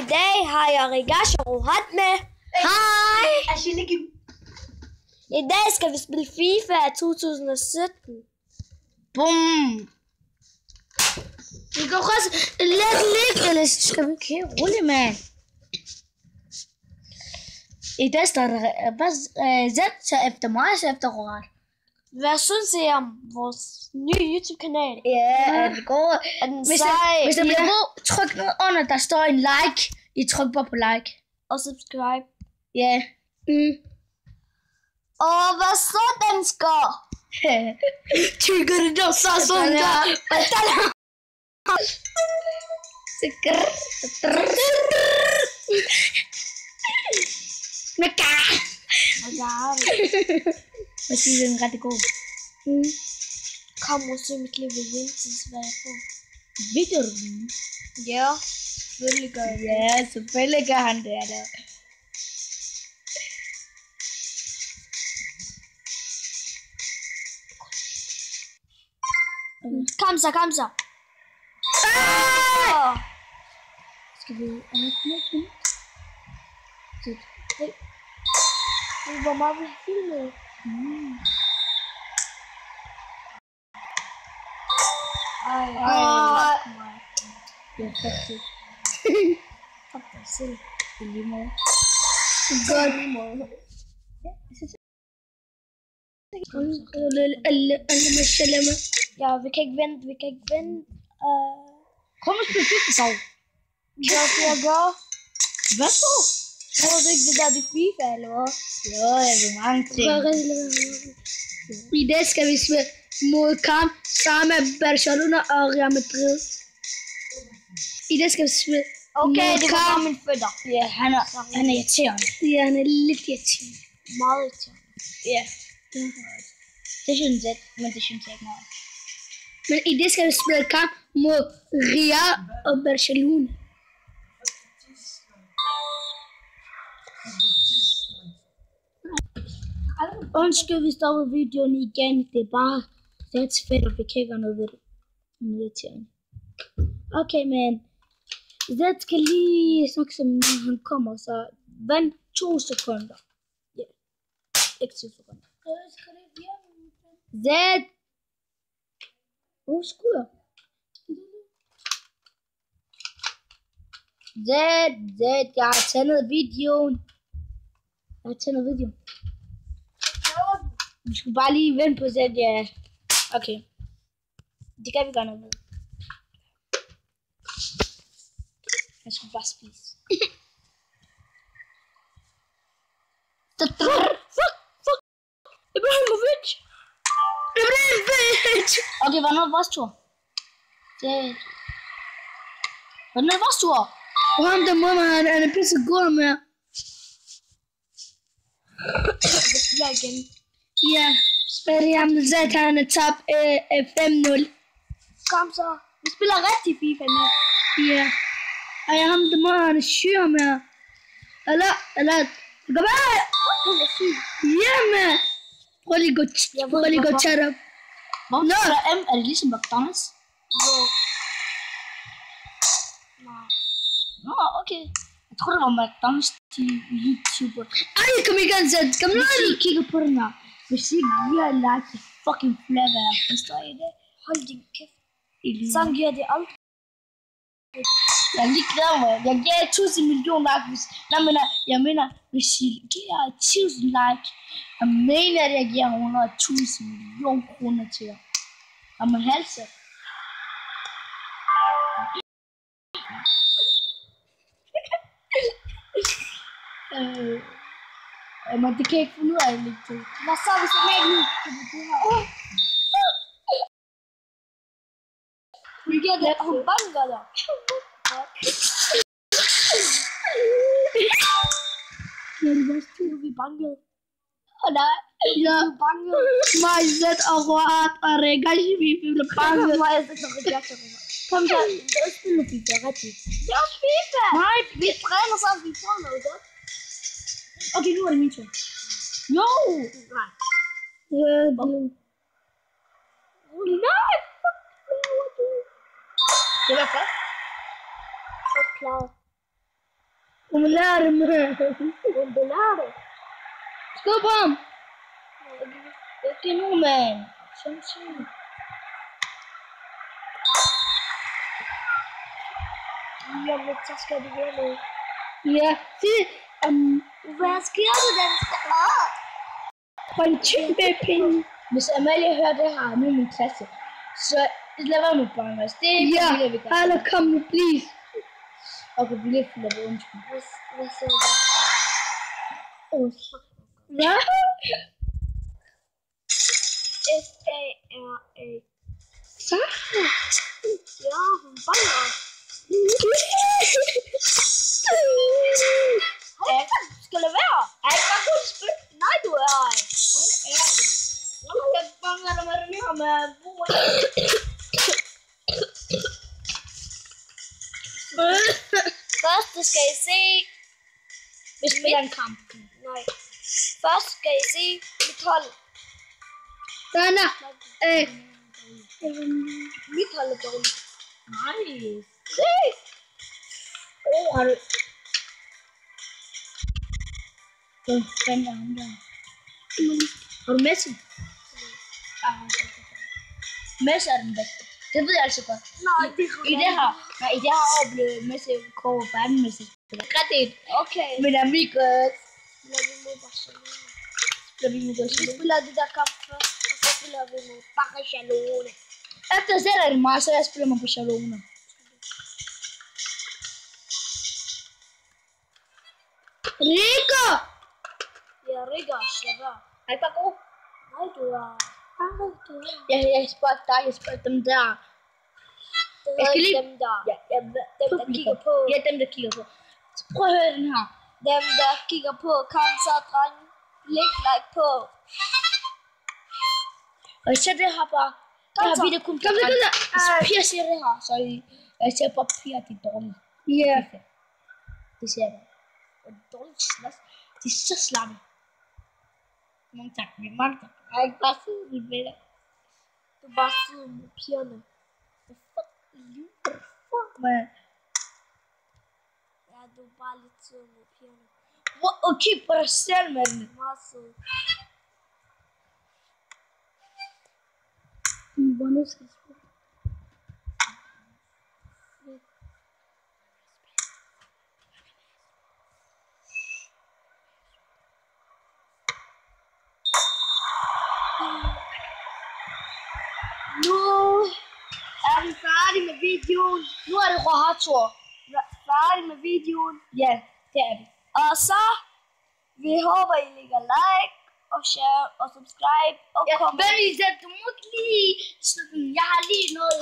I dag har jeg Rigash og Rohat med. Hej! I dag skal vi spille FIFA 2017. Bum! Vi kan også lidt ligge, eller skal vi ikke rulle, mand? I dag står der Z efter mig, så efter Rohat. Hvad synes I om vores nye YouTube-kanal? Ja, er det går. Er den sej? Hvis det bliver god, tryk under, der står en like. I tryk bare på like. Og subscribe. Ja. Og hvad så, dansker? Tykker det der så sådan der? Mega! Hvad siger den ret god? Kom og se mit liv i Vincents, hvad jeg får. Ved du den? Ja, selvfølgelig gør jeg det. Ja, selvfølgelig gør han det der. Kom så. Skal vi anerkende? Hvor meget vi filmet. Ej. Det er faktisk. Fuck dig selv. I lige måde. Godt. Ja, vi kan ikke vente. Kom og spil FIFA. Hvad skal jeg gøre? Hvad så? Tror du ikke, det der er FIFA, eller hvad? Jo, jeg vil mange ting. I dag skal vi spille mod kamp sammen med Barcelona og Real Madrid. I dag skal vi spille Okay, mod det var bare min fødder. Ja, han er irriterende. Ja, han er lidt irriterende. Meget irriterende. Ja. Det synes jeg, men det synes jeg ikke meget. Men i dag skal vi spille kamp mod Real og Barcelona. Undskyld, vi stopper videoen igen. Det er bare lidt fedt, at vi kan gøre noget ved det. Irriterende. Okay, men Zed skal lige snakke som han kommer, så vent 2 sekunder. Ja, ikke 10 sekunder. Zed! Hvor skulle jeg? Zed, jeg har tændet videoen. Vi skal bare lige vente på Zed, ja. Okay. Det kan vi gøre noget med. Jeg skal bare spise. Fuck! Ibrahimovic! Okay, hvornår er vores tur? Hvornår er vores tur? Og ham der må man, han er pisse god med. Jeg spiller igen. Ja, spiller ham Zed, han er tabt 5-0. Kom så. Vi spiller rigtig FIFA nu. Ja. Og jeg ham der må, han er syg med. Eller, gå bare! Han er syg. Ja, man! Prøv lige gå tæt op. Nå! Er det ligesom McDonald's? Jo. Nej. Nå, okay. Jeg tror det var McDonald's til YouTuber. Ej, kom igen, Zed. Kom nu. Hvis I kigger på den her. Hvis I giver like til fucking flavor. Forstår I det? Hold din kæft. Sådan giver det aldrig. Jeg er lige glad med. Jeg giver 1000 millioner like, hvis... Jeg mener, hvis I giver 1000 like, jeg mener, at jeg giver 100.000 millioner kroner til jer. Og man halse. Men det kan jeg ikke finde ud af, lidt til. Hvad så, hvis jeg ikke nu? Vi giver det, hun banker dig. Nu er vi banket. Nej, ja. Du er banket. Mig, Zed og Rohat og Rigash, vi bliver banket. Mig, Zed og Rigash. Kom så, det er spillet FIFA, rigtigt. Det er også FIFA. Nej, vi træner så, vi får noget godt. Okay, nu er det min tur. Jo! Nej. Nej! Det var flot. Så klar. Undulare, mand. Undulare. Skub ham. Ikke nu, mand. Sådan. Lige om lidt, så skal det være noget. Ja, se. Hvad sker der, den skal op? For en kæmpe penge. Hvis Amalie hører det her nu i min klasse, så lad være med børn. Det er ikke familie, vi kan. Ja, eller kom nu, please. Okay, vi er lidt fuldt af undskyld. Hvad så der? Hvad? S-A-R-A. Så? Ja, hun baller. Skal det være? Er ikke bare god spil? Nej, du er ej. Jeg fanger dig med den her med bror. Først skal I se... Vi spiller en kamp. Nej. Først skal I se mit hold. Dana. Mit hold er dårligt. Nej. Se! Har du... Hvad fanden er ham der? Har du Messi? Messi er den bedste. Det ved jeg altså godt. Nej, I det her år blev Messi kåret for anden Messi. Rigtigt. Okay. Men amigos. Spiller vi mod Barcelona. Vi spiller de der kamp først, og så spiller vi mod Barcelona. Efter jeg ser det meget, så jeg spiller mig på Barcelona. Rico! Ja, Rico, slap af. Er det bare god? Nej, du er... Jeg spørger dig, jeg spørger dem der. Det Jeg skal er lige... dem der. Ja, dem, der kigger på. Ja, dem der kigger på. Så prøv at høre den her. Dem, der kigger på, kom så, dreng. Læg like på. Og jeg ser det her bare. Det her video kun på dreng. Pia siger det her, så jeg ser bare Pia, de er dårlige. Ja. Det ser jeg. Og dårligt slags. De er så slamme. Mange tak, mange tak. Jeg er ikke bare siddet med dig. Du bare sidder med pigerne. Hvad fuck, man? Ja, du er bare lidt sød med pigerne. Okay, på dig selv, mand. Meget sød. Hvordan skal jeg spille? Nu er vi færdige med videoen. Nu er det Rohator. Færdig med videoen. Ja, det er det. Og så, vi håber, I lægger like og share og subscribe og Ja, comment. du må ikke lige sådan, jeg har lige noget.